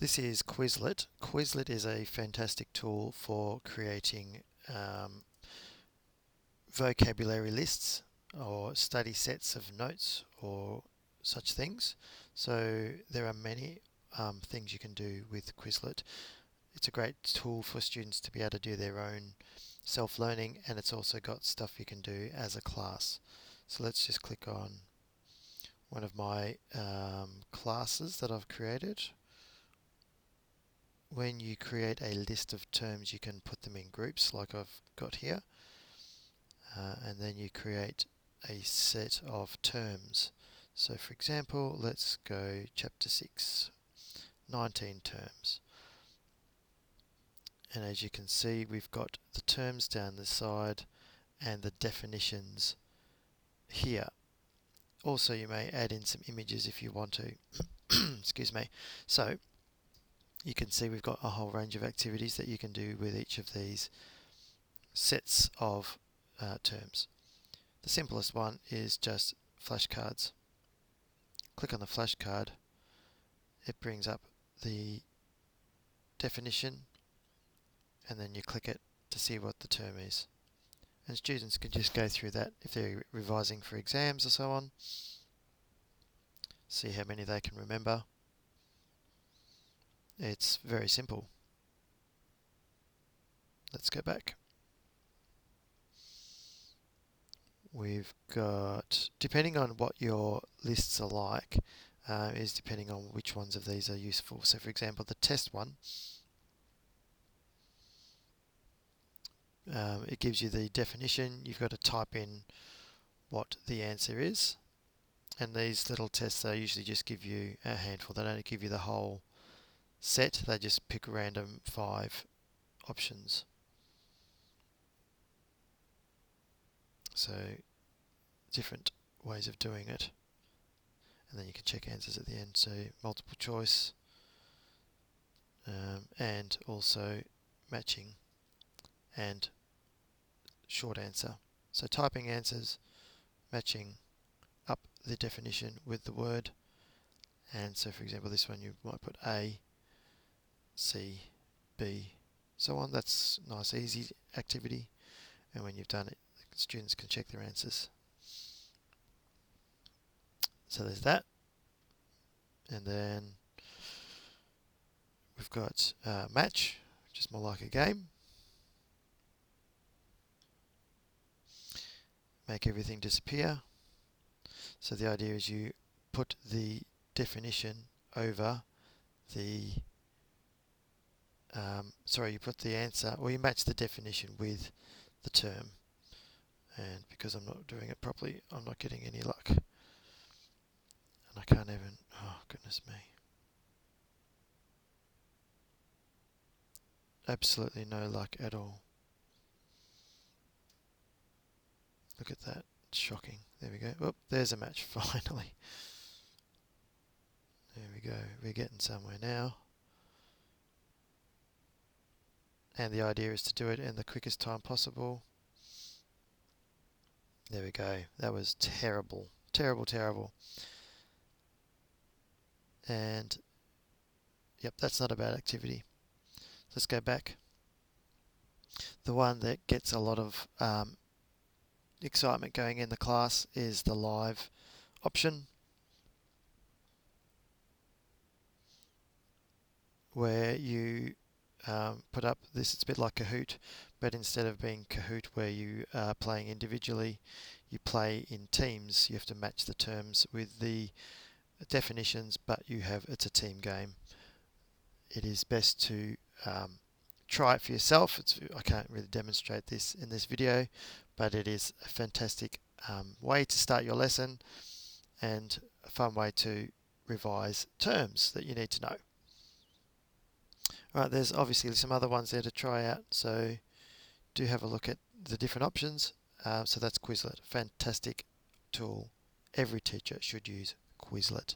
This is Quizlet. Quizlet is a fantastic tool for creating vocabulary lists or study sets of notes or such things. So there are many things you can do with Quizlet. It's a great tool for students to be able to do their own self-learning, and it's also got stuff you can do as a class. So let's just click on one of my classes that I've created. When you create a list of terms, you can put them in groups like I've got here, and then you create a set of terms. So for example, let's go chapter 6, 19 terms. And as you can see, we've got the terms down the side and the definitions here. Also, you may add in some images if you want to. Excuse me. So you can see we've got a whole range of activities that you can do with each of these sets of terms. The simplest one is just flashcards. Click on the flashcard. It brings up the definition, and then you click it to see what the term is. And students can just go through that if they're revising for exams or so on. See how many they can remember. It's very simple. Let's go back. We've got, depending on what your lists are like, is depending on which ones of these are useful. So for example, the test one, it gives you the definition. You've got to type in what the answer is. And these little tests, they usually just give you a handful. They don't give you the whole set. They just pick random 5 options. So different ways of doing it. And then you can check answers at the end. So multiple choice, and also matching and short answer. So typing answers, matching up the definition with the word. And so for example, this one you might put A, C, B, so on. That's a nice easy activity, and when you've done it, students can check their answers. So there's that. And then we've got match, which is more like a game. Make everything disappear. So the idea is you put the definition over the you put the answer, or you match the definition with the term. And because I'm not doing it properly, I'm not getting any luck. And I can't even, oh goodness me. Absolutely no luck at all. Look at that, it's shocking. There we go. Oh, there's a match, finally. There we go, we're getting somewhere now. And the idea is to do it in the quickest time possible. There we go. That was terrible. Terrible, terrible. And yep, that's not a bad activity. Let's go back. The one that gets a lot of excitement going in the class is the live option, where you put up this. It's a bit like Kahoot, but instead of being Kahoot where you are playing individually, you play in teams. You have to match the terms with the definitions, but it's a team game. It is best to try it for yourself. I can't really demonstrate this in this video, but it is a fantastic way to start your lesson and a fun way to revise terms that you need to know. Right, there's obviously some other ones there to try out, so do have a look at the different options. So that's Quizlet, fantastic tool. Every teacher should use Quizlet.